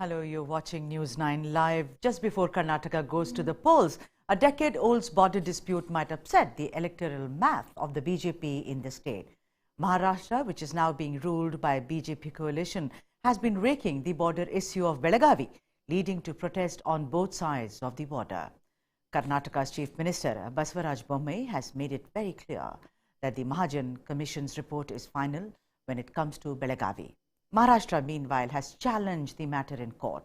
Hello, you're watching News 9 Live. Just before Karnataka goes to the polls, a decade-old border dispute might upset the electoral math of the BJP in the state. Maharashtra, which is now being ruled by a BJP coalition, has been raking the border issue of Belagavi, leading to protest on both sides of the border. Karnataka's Chief Minister, Basavaraj Bommai, has made it very clear that the Mahajan Commission's report is final when it comes to Belagavi. Maharashtra, meanwhile, has challenged the matter in court.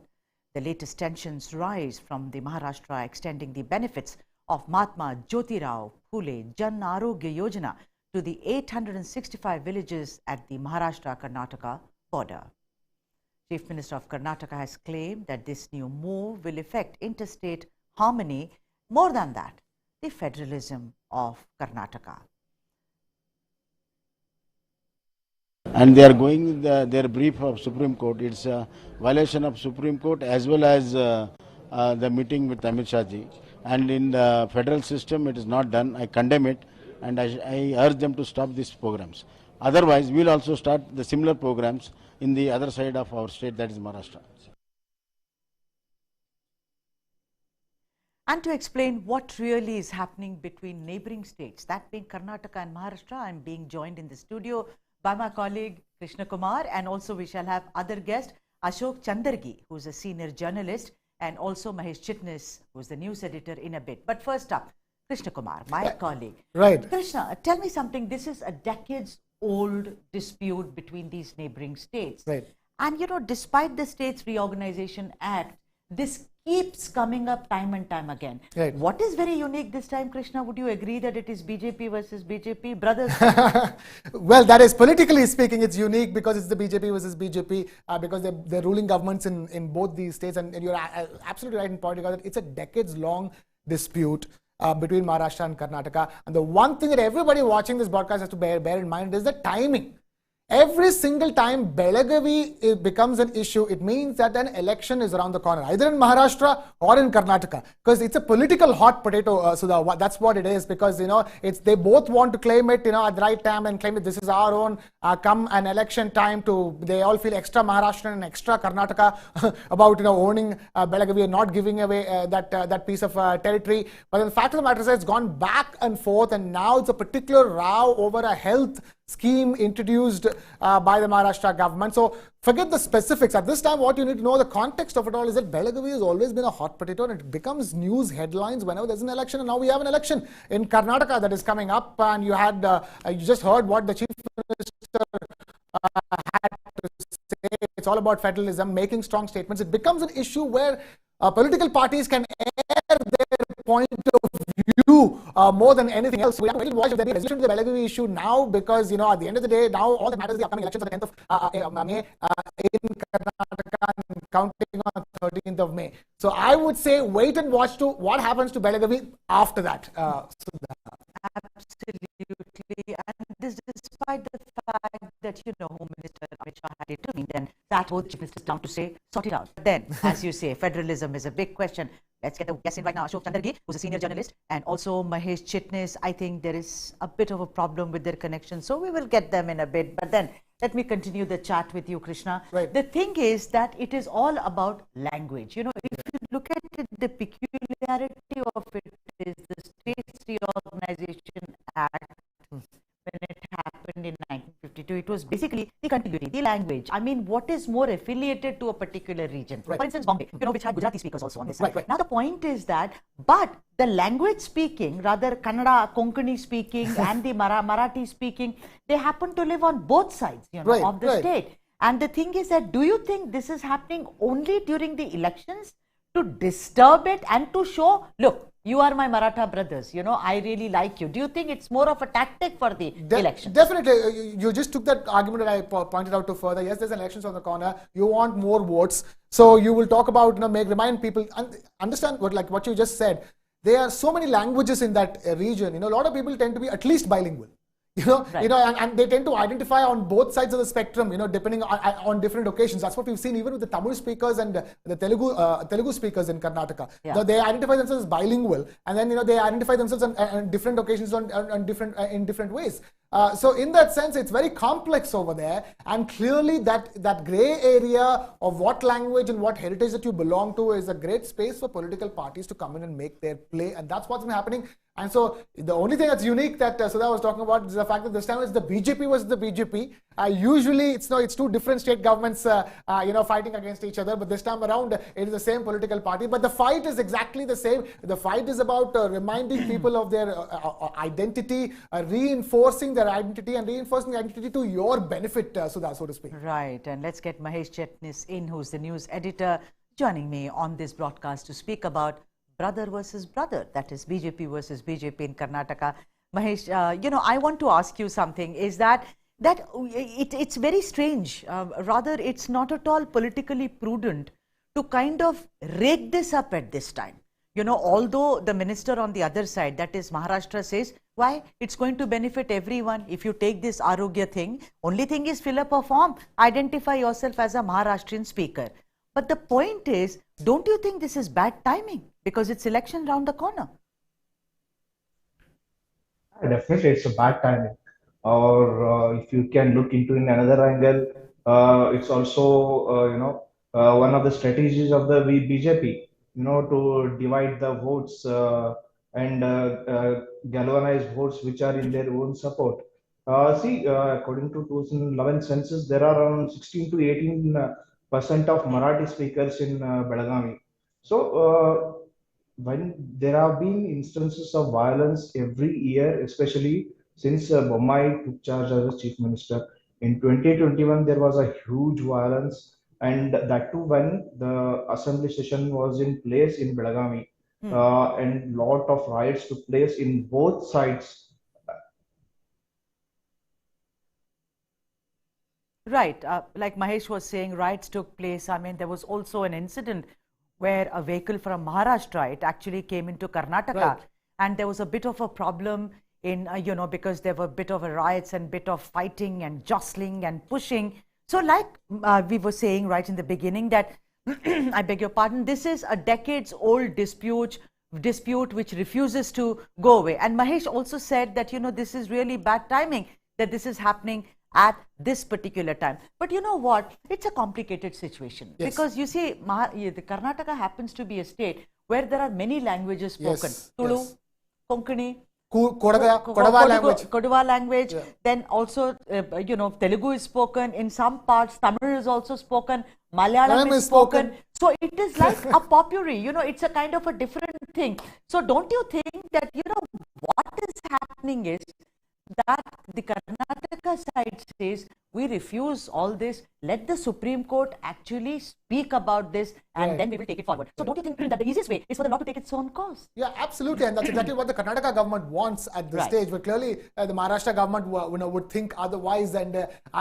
The latest tensions rise from the Maharashtra extending the benefits of Mahatma Jyotirao Phule Jan Arogya Yojana to the 865 villages at the Maharashtra-Karnataka border. Chief Minister of Karnataka has claimed that this new move will affect interstate harmony. More than that, the federalism of Karnataka. And they are going their brief of Supreme Court. It's a violation of Supreme Court as well as the meeting with Amit Shah ji. And in the federal system, it is not done. I condemn it, and I urge them to stop these programs. Otherwise, we will also start the similar programs in the other side of our state, that is Maharashtra. And to explain what really is happening between neighboring states, that being Karnataka and Maharashtra, I am being joined in the studio by my colleague Krishna Kumar, and also we shall have other guest Ashok Chandage, who is a senior journalist, and also Mahesh Chitnis, who is the news editor, in a bit. But first up, Krishna Kumar, my colleague. Right. Krishna, tell me something. This is a decades-old dispute between these neighboring states. Right. And you know, despite the States Reorganization Act, this keeps coming up time and time again. Right. What is very unique this time, Krishna? Would you agree that it is BJP versus BJP? Brothers? Well, that is, politically speaking, it's unique because it's the BJP versus BJP, because they're ruling governments in both these states. And you're absolutely right in pointing out that it's a decades-long dispute between Maharashtra and Karnataka. And the one thing that everybody watching this broadcast has to bear in mind is the timing. Every single time Belagavi becomes an issue, it means that an election is around the corner, either in Maharashtra or in Karnataka, because it's a political hot potato. So that's what it is, because they both want to claim it, at the right time, and claim that this is our own. Come an election time, they all feel extra Maharashtra and extra Karnataka about owning Belagavi and not giving away that piece of territory. But the fact of the matter is, it's gone back and forth, and now it's a particular row over a health scheme introduced by the Maharashtra government. So forget the specifics. At this time, what you need to know, the context of it all, is that Belagavi has always been a hot potato, and it becomes news headlines whenever there's an election. And now we have an election in Karnataka that is coming up, and you just heard what the Chief Minister had to say. It's all about federalism, making strong statements. It becomes an issue where political parties can air their point of view more than anything else. We have to watch if there is a resolution to the Belagavi issue now, because at the end of the day, now all that matters is the upcoming elections on the 10th of May in Karnataka, and counting on 13th of May. So I would say wait and watch to what happens to Belagavi after that. Absolutely, and this despite the fact that Home Minister Amit Shah had intervened, and that both Chief Ministers down to say sort it out. But then, as you say, federalism is a big question. Let's get a guest in right now, Ashok Chandage, who's a senior journalist, and also Mahesh Chitnis. I think there is a bit of a problem with their connection, so we will get them in a bit. But then, let me continue the chat with you, Krishna. Right. The thing is that it is all about language. If you look at it, the peculiarity of it is the States Reorganization Act. When it happened in 1952, it was basically the continuity, the language. I mean, what is more affiliated to a particular region? Right. For instance, Bombay, which had Gujarati speakers also on this side. Right. Now, the point is that, but the language speaking, rather Kannada, Konkani speaking, and the Marathi speaking, they happen to live on both sides, Right. of the state. And the thing is that, do you think this is happening only during the elections to disturb it and to show, look, you are my Maratha brothers, I really like you. Do you think it's more of a tactic for the election? Definitely. You just took that argument that I pointed out to further. Yes, there's elections on the corner. You want more votes. So you will talk about, remind people, understand what you just said. There are so many languages in that region. A lot of people tend to be at least bilingual. Right. And they tend to identify on both sides of the spectrum, depending on different occasions. That's what we've seen even with the Tamil speakers and the Telugu speakers in Karnataka. Yeah. They identify themselves as bilingual, and then they identify themselves on different occasions in different ways. So in that sense, it's very complex over there, and clearly that gray area of what language and what heritage that you belong to is a great space for political parties to come in and make their play, and that's what's been happening. And so the only thing that's unique that Sudha was talking about is the fact that this time it's the BJP versus the BJP. Usually it's two different state governments fighting against each other, but this time around it is the same political party. But the fight is exactly the same. The fight is about reminding people of their identity, reinforcing their identity, and reinforcing the identity to your benefit, Sudha, so to speak. Right, and let's get Mahesh Chetnis in, who's the news editor, joining me on this broadcast to speak about brother versus brother, that is BJP versus BJP in Karnataka. Mahesh, I want to ask you something, is that it's very strange. Rather, it's not at all politically prudent to kind of rake this up at this time. Although the minister on the other side, that is Maharashtra, says, why? It's going to benefit everyone if you take this Arogya thing. Only thing is fill up a form, identify yourself as a Maharashtrian speaker. But the point is, don't you think this is bad timing? Because it's election round the corner. Definitely, it's a bad timing. Or if you can look into in another angle, it's also one of the strategies of the BJP, to divide the votes and galvanize votes which are in their own support. According to 2011 census, there are around 16 to 18% of Marathi speakers in Belagavi. So when there have been instances of violence every year, especially since Bommai took charge as chief minister. In 2021, there was a huge violence, and that too when the assembly session was in place in Belagavi, and lot of riots took place in both sides. Right, like Mahesh was saying, riots took place. I mean, there was also an incident where a vehicle from Maharashtra, it actually came into Karnataka, right, and there was a bit of a problem in, because there were a bit of a riots and bit of fighting and jostling and pushing. So like we were saying right in the beginning that, I beg your pardon, this is a decades old dispute which refuses to go away. And Mahesh also said that, this is really bad timing, that this is happening at this particular time. But you know what? It's a complicated situation. Yes. Because you see, the Karnataka happens to be a state where there are many languages spoken. Yes. Tulu, yes, Konkani, Kodava language. Yeah. Then also, Telugu is spoken. In some parts, Tamil is also spoken. Malayalam is spoken. So it is like a potpourri. It's a kind of a different thing. So don't you think that, what is happening is that the Karnataka side says, we refuse all this, let the Supreme Court actually speak about this, and right, then we will take it forward. So don't you think that the easiest way is for the law to take its own course? Yeah, absolutely, and that's exactly what the Karnataka government wants at this stage, but clearly the Maharashtra government would think otherwise, and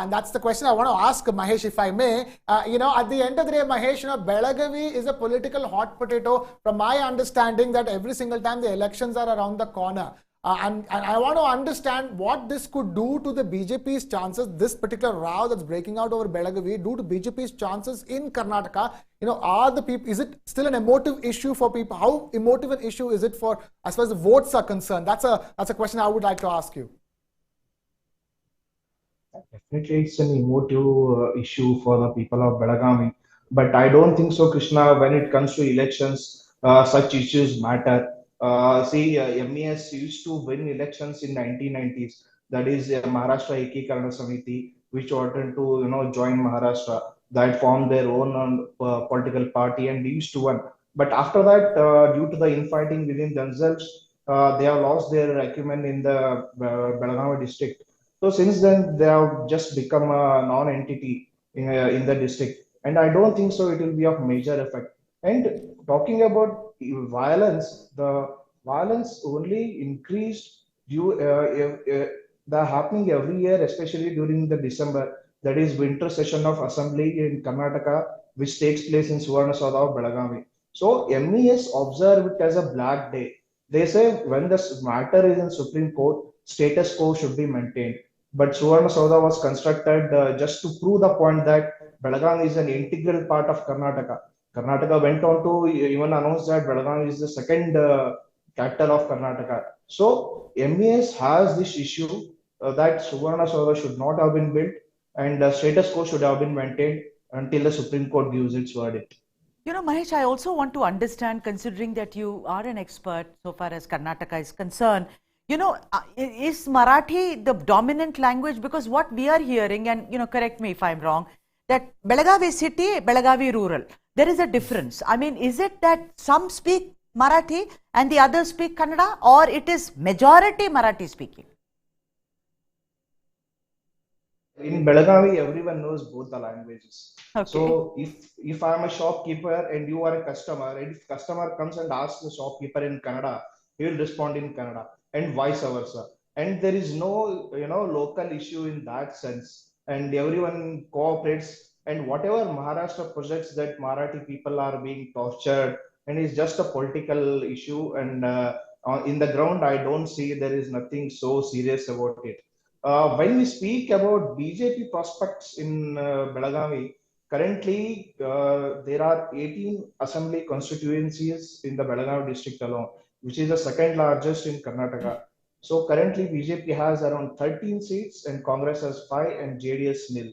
that's the question I want to ask Mahesh, if I may. At the end of the day, Mahesh, Belagavi is a political hot potato, from my understanding that every single time the elections are around the corner. And I want to understand what this could do to the BJP's chances, this particular row that's breaking out over Belagavi, do to BJP's chances in Karnataka. Are the people, is it still an emotive issue for people? How emotive an issue is it for, as far as the votes are concerned? That's a question I would like to ask you. Definitely, it's an emotive issue for the people of Belagavi. But I don't think so, Krishna, when it comes to elections, such issues matter. MES used to win elections in 1990s. That is Maharashtra Ekikarana Samiti, which wanted to join Maharashtra. That formed their own political party and used to win. But after that, due to the infighting within themselves, they have lost their acumen in the Belagavi district. So since then, they have just become a non-entity in the district. And I don't think so it will be of major effect. And talking about violence, the violence only increased due the happening every year, especially during the December, that is winter session of assembly in Karnataka, which takes place in Suvarnasauda of Belagavi. So MES observe it as a black day. They say when the matter is in Supreme Court, status quo should be maintained. But Suvarna Sauda was constructed just to prove the point that Belagavi is an integral part of Karnataka. Karnataka went on to even announce that Belagavi is the second capital of Karnataka. So MES has this issue that Suvarna Sauda should not have been built and the status quo should have been maintained until the Supreme Court gives its verdict. You know, Mahesh, I also want to understand, considering that you are an expert so far as Karnataka is concerned, you know, is Marathi the dominant language? Because what we are hearing, and, you know, correct me if I'm wrong, that Belagavi city, Belagavi rural, there is a difference. I mean, is it that some speak Marathi and the others speak Kannada, or it is majority Marathi speaking? In Belagavi, everyone knows both the languages. Okay. So if I'm a shopkeeper and you are a customer, and if customer comes and asks the shopkeeper in Kannada, he will respond in Kannada, and vice versa. And there is no local issue in that sense. And everyone cooperates. And whatever Maharashtra projects that Marathi people are being tortured, and it's just a political issue. And in the ground, I don't see there is nothing so serious about it. When we speak about BJP prospects in Belagavi, currently there are 18 assembly constituencies in the Belagavi district alone, which is the second largest in Karnataka. So currently BJP has around 13 seats and Congress has 5 and JDS nil.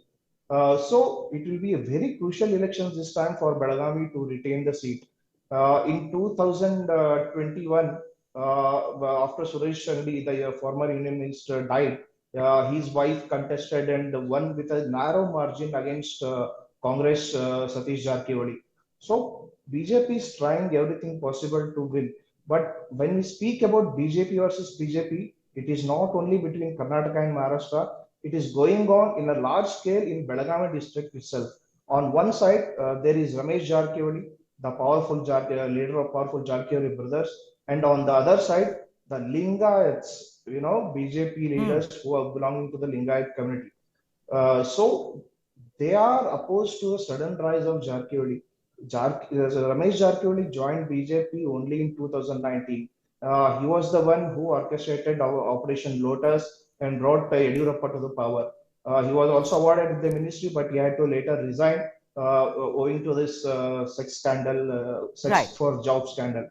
So it will be a very crucial election this time for Belagavi to retain the seat. In 2021, after Suresh Shangli, the former Union Minister, died, his wife contested and won with a narrow margin against Congress Satish Jarkiwali. So BJP is trying everything possible to win. But when we speak about BJP versus BJP, it is not only between Karnataka and Maharashtra. It is going on in a large scale in Belagavi district itself. On one side, there is Ramesh Jarkiwali, the powerful leader of powerful Jarkiwali brothers, and on the other side, the Lingayats, BJP leaders who are belonging to the Lingayat community. So they are opposed to the sudden rise of Jarkiwali. Ramesh Jarkiwali joined BJP only in 2019. He was the one who orchestrated Operation Lotus and brought Yediyurappa to the power. He was also awarded the ministry, but he had to later resign owing to this sex scandal, sex for job scandal.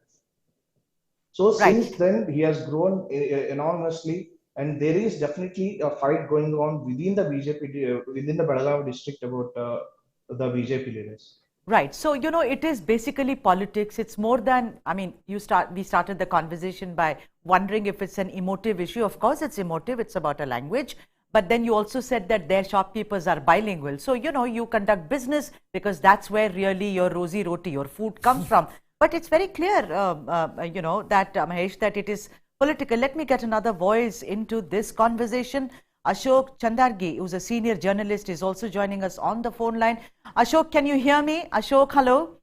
So since then, he has grown enormously, and there is definitely a fight going on within the BJP, within the Belagavi district about the BJP leaders. Right. So, it is basically politics. It's more than, I mean, we started the conversation by wondering if it's an emotive issue. Of course, it's emotive. It's about a language. But then you also said that their shopkeepers are bilingual. So, you conduct business because that's where really your rosy roti, your food comes from. But it's very clear, that, Mahesh, that it is political. Let me get another voice into this conversation. Ashok Chandage, who's a senior journalist, is also joining us on the phone line. Ashok, can you hear me? Ashok, hello.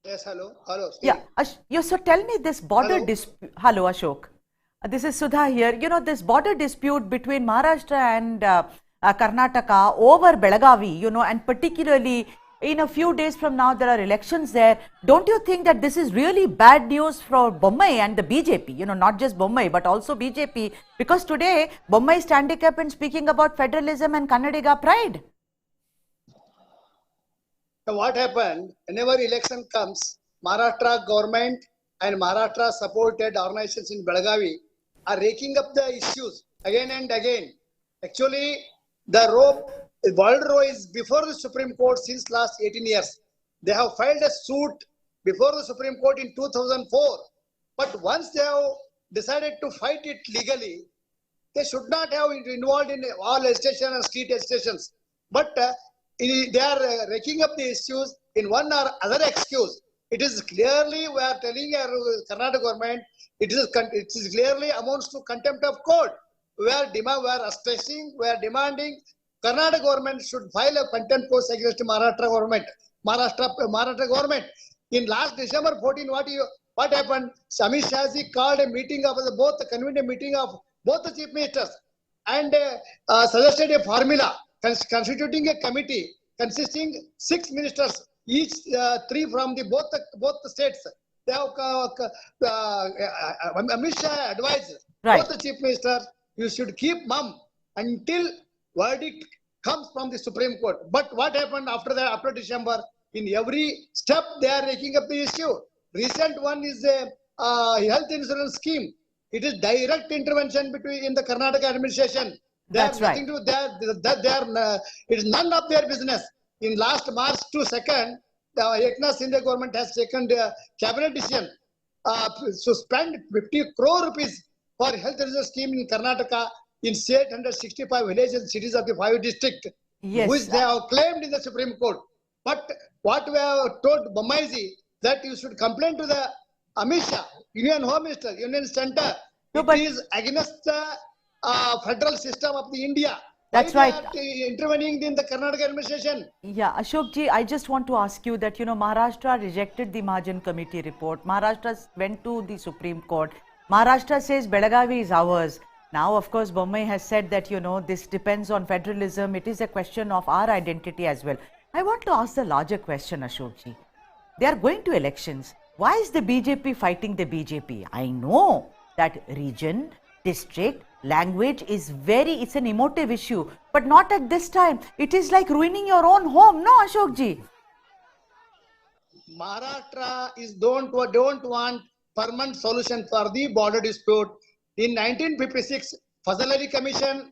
Yes, hello. Hello. Yeah, so tell me this border dispute. Hello, Ashok. This is Sudha here. This border dispute between Maharashtra and Karnataka over Belagavi, and particularly in a few days from now, there are elections there. Don't you think that this is really bad news for Bommai and the BJP? Not just Bommai, but also BJP. Because today, Bommai is standing up and speaking about federalism and Kannadiga pride. So what happened, whenever election comes, Maharashtra government and Maharashtra supported organizations in Belagavi are raking up the issues again and again. Actually, the border row is before the Supreme Court since last 18 years. They have filed a suit before the Supreme Court in 2004. But once they have decided to fight it legally, they should not have involved in all legislation and street legislations. But they are raking up the issues in one or other excuse. It is clearly, we are telling our Karnataka government, it is clearly amounts to contempt of court. We are demanding Karnataka government should file a contempt case against Maharashtra government. Maharashtra government. In last December 14, what happened? Amit Shahji called a meeting of convened a meeting of both the chief ministers and suggested a formula constituting a committee consisting 6 ministers, each 3 from both the states. They have Amit Shah advised Right. Both the chief minister, you should keep mum until verdict comes from the Supreme Court. But what happened after that, after December? In every step, they are taking up the issue. Recent one is a health insurance scheme. It is direct intervention between in the Karnataka administration. They have That's right. nothing to. They are. It is none of their business. In last March to 2nd, the Eknath Shinde government has taken the cabinet decision to spend 50 crore rupees for health insurance scheme in Karnataka in 865 villages and cities of the 5 districts, which Yes. they have claimed in the Supreme Court. But what we have told Bomaiji that you should complain to the Amit Shah, Union Home Minister, Union Center. No, It but is against the federal system of the India. Why that's they right. are intervening in the Karnataka administration? Yeah, Ashok ji, I just want to ask you that, Maharashtra rejected the Mahajan committee report. Maharashtra went to the Supreme Court. Maharashtra says Belagavi is ours. Now, of course, Bommai has said that, this depends on federalism. It is a question of our identity as well. I want to ask the larger question, Ashok ji. They are going to elections. Why is the BJP fighting the BJP? I know that region, district, language is it's an emotive issue, but not at this time. It is like ruining your own home, no, Ashok ji? Maharashtra don't want permanent solution for the border dispute. In 1956, Fazal Ali Commission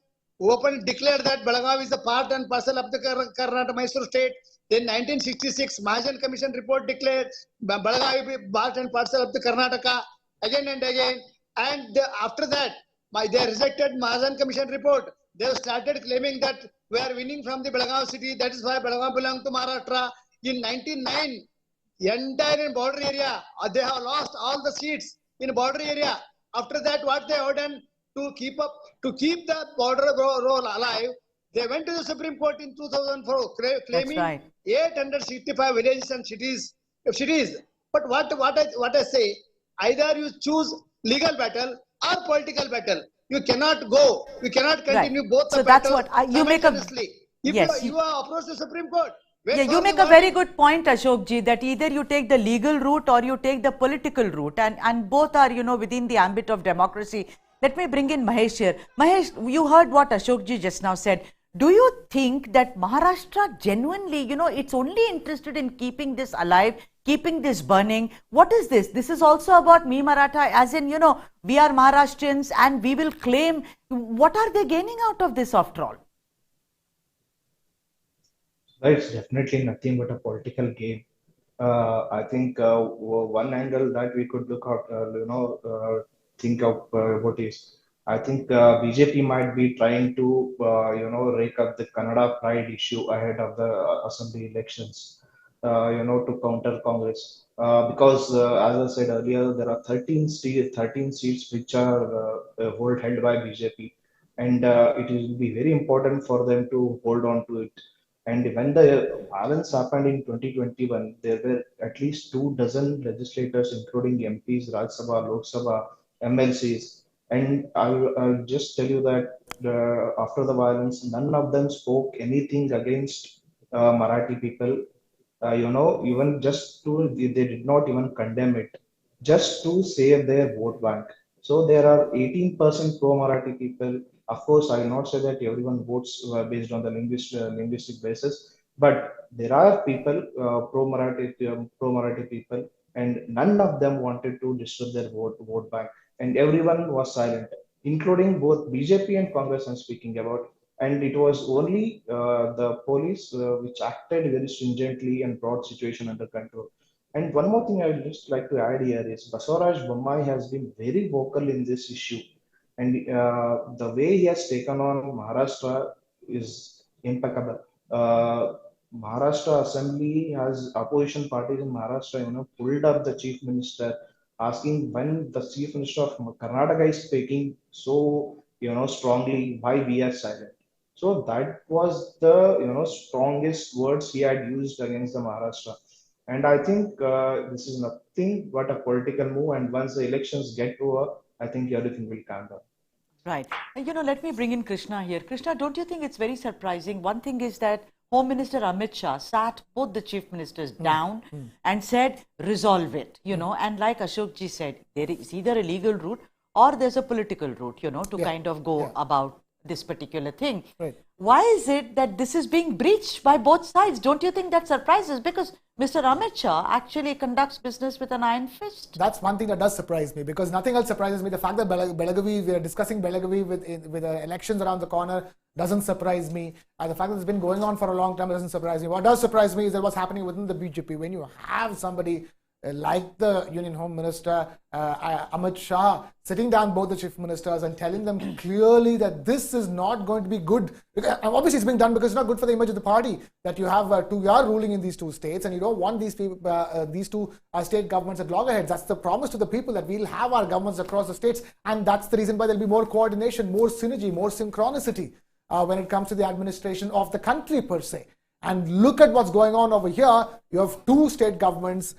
declared that Belagavi is a part and parcel of the Karnataka Mysore state. Then 1966, Mahajan Commission report declared Belagavi part and parcel of the Karnataka again and again. And after that, they rejected Mahajan Commission report. They started claiming that we are winning from the Belagavi city. That is why Belagavi belongs to Maharashtra. In 1909, entire in border area, they have lost all the seats in border area. After that, what they have done to keep the border role alive, they went to the Supreme Court in 2004, claiming right. 865 villages and cities. But what I say, either you choose legal battle or political battle. You cannot continue Right. both So the that's battles what you make a simultaneously. If yes. you are approached the Supreme Court, wait Yeah, for you the make a very verdict. good point, Ashok ji, that either you take the legal route or you take the political route, and both are, within the ambit of democracy. Let me bring in Mahesh here. Mahesh, you heard what Ashok ji just now said. Do you think that Maharashtra genuinely, it's only interested in keeping this alive, keeping this burning? What is this? This is also about me Maratha, as in, we are Maharashtrians and we will claim. What are they gaining out of this after all? It's definitely nothing but a political game. I think one angle that we could look at, think of what is. I think BJP might be trying to, rake up the Kannada pride issue ahead of the assembly elections, to counter Congress. Because, as I said earlier, there are 13 seats which are held by BJP, and it will be very important for them to hold on to it. And when the balance happened in 2021, there were at least 2 dozen legislators, including MPs, Rajya Sabha, Lok Sabha, MLCs. And I'll just tell you that after the violence, none of them spoke anything against Marathi people. Even just to, they did not even condemn it, just to save their vote bank. So there are 18% pro-Marathi people. Of course, I will not say that everyone votes based on the linguistic basis, but there are people pro-Marathi people, and none of them wanted to disturb their vote bank, and everyone was silent, including both BJP and Congress. I'm speaking about, and it was only the police which acted very stringently and brought situation under control. And one more thing I would just like to add here is Basavaraj Bommai has been very vocal in this issue. And the way he has taken on Maharashtra is impeccable. Maharashtra Assembly has opposition parties in Maharashtra, pulled up the chief minister, asking when the chief minister of Karnataka is speaking so, strongly, why we are silent. So that was the, strongest words he had used against the Maharashtra. And I think this is nothing but a political move. And once the elections get over, I think everything will calm down. Right. And, let me bring in Krishna here. Krishna, don't you think it's very surprising? One thing is that Home Minister Amit Shah sat both the chief ministers down and said, resolve it, and like Ashok ji said, there is either a legal route or there's a political route, you know, to Yeah, kind of go yeah. about this particular thing. Right. Why is it that this is being breached by both sides? Don't you think that surprises? Because Mr. Amit Shah actually conducts business with an iron fist. That's one thing that does surprise me, because nothing else surprises me. The fact that Belagavi, we are discussing Belagavi with elections around the corner, doesn't surprise me. The fact that it's been going on for a long time doesn't surprise me. What does surprise me is that what's happening within the BJP. When you have somebody like the Union Home Minister Amit Shah sitting down both the chief ministers and telling them clearly that this is not going to be good. Obviously, it's being done because it's not good for the image of the party that you have you are ruling in these two states, and you don't want these people, these two state governments at loggerheads. That's the promise to the people, that we'll have our governments across the states, and that's the reason why there'll be more coordination, more synergy, more synchronicity when it comes to the administration of the country per se. And look at what's going on over here. You have two state governments,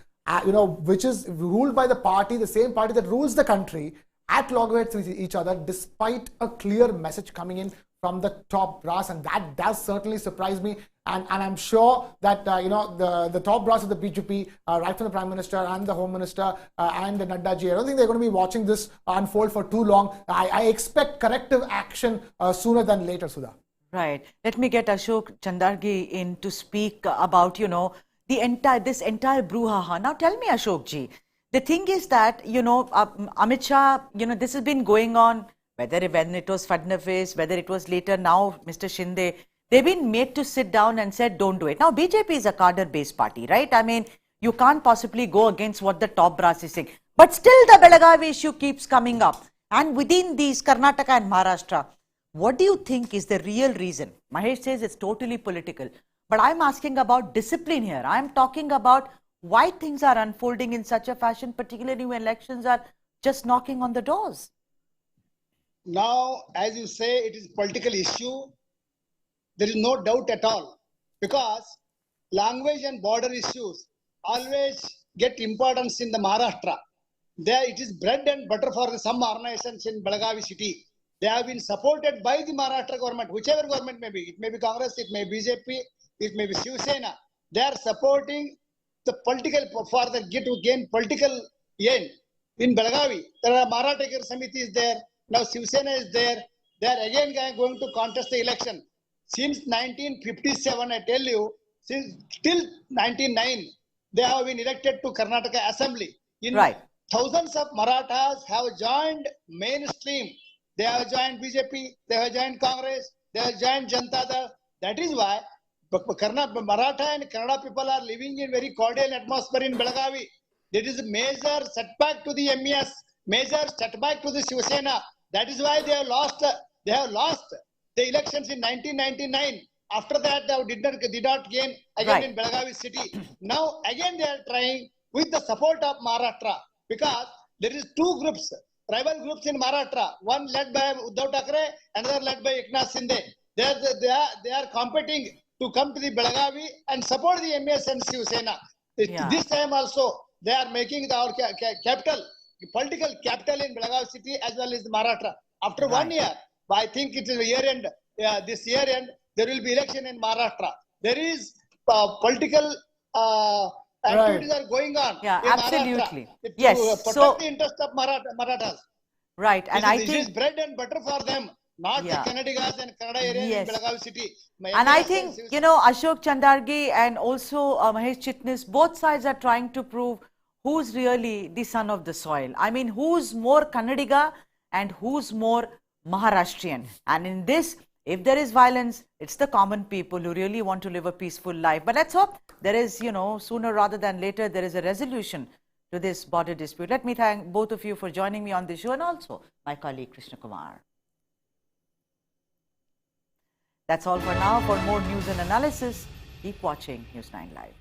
which is ruled by the party, the same party that rules the country, at loggerheads with each other, despite a clear message coming in from the top brass, and that does certainly surprise me. And I'm sure that the top brass of the BJP, right from the Prime Minister and the Home Minister and the Nadda ji, I don't think they're going to be watching this unfold for too long. I expect corrective action sooner than later, Sudha. Right. Let me get Ashok Chandage in to speak about, this entire brouhaha. Now tell me, Ashok ji, the thing is that, Amit Shah, this has been going on, when it was Fadnavis, whether it was later now, Mr. Shinde, they've been made to sit down and said, don't do it. Now, BJP is a cadre-based party, right? I mean, you can't possibly go against what the top brass is saying. But still the Belagavi issue keeps coming up. And within these, Karnataka and Maharashtra, what do you think is the real reason? Mahesh says it's totally political. But I'm asking about discipline here. I'm talking about why things are unfolding in such a fashion, particularly when elections are just knocking on the doors. Now, as you say, it is political issue. There is no doubt at all, because language and border issues always get importance in the Maharashtra. There it is bread and butter for some organizations in Belagavi city. They have been supported by the Maharashtra government, whichever government may be. It may be Congress, it may be BJP, it may be Shiv Sena. They are supporting the political, for the to gain political gain. In Belagavi, there are Maratha Samiti is there. Now Shiv Sena is there. They are again going to contest the election. Since 1957, I tell you, since till 1909, they have been elected to Karnataka Assembly. Right. Thousands of Marathas have joined mainstream. They have joined BJP, they have joined Congress, they have joined Janata Dal. That is why Maratha and Kannada people are living in very cordial atmosphere in Belagavi. That is a major setback to the MES, major setback to the Shiv Sena. That is why they have lost. They have lost the elections in 1999. After that, they did not gain again in Belagavi city. Now again they are trying with the support of Maharashtra, because there is two groups, rival groups in Maharashtra. One led by Uddhav Thackeray, another led by Eknath Shinde. They are competing to come to the Belagavi and support the MES and Shiv Sena. This time also they are making our capital, political capital in Belagavi city as well as the Maharashtra. After 1 year, I think it is a year end. This year end, there will be election in Maharashtra. There is political activities are going on. Yeah, in absolutely. To Yes. protect the interest of Marathas. Right. And this is bread and butter for them, not the Kannadigas and Kannada area in Belagavi city. And I think, Ashok Chandage and also Mahesh Chitnis, both sides are trying to prove who's really the son of the soil. I mean, who's more Kannadiga and who's more Maharashtrian. And in this, if there is violence, it's the common people who really want to live a peaceful life. But let's hope there is, sooner rather than later, there is a resolution to this border dispute. Let me thank both of you for joining me on this show, and also my colleague Krishna Kumar. That's all for now. For more news and analysis, keep watching News 9 Live.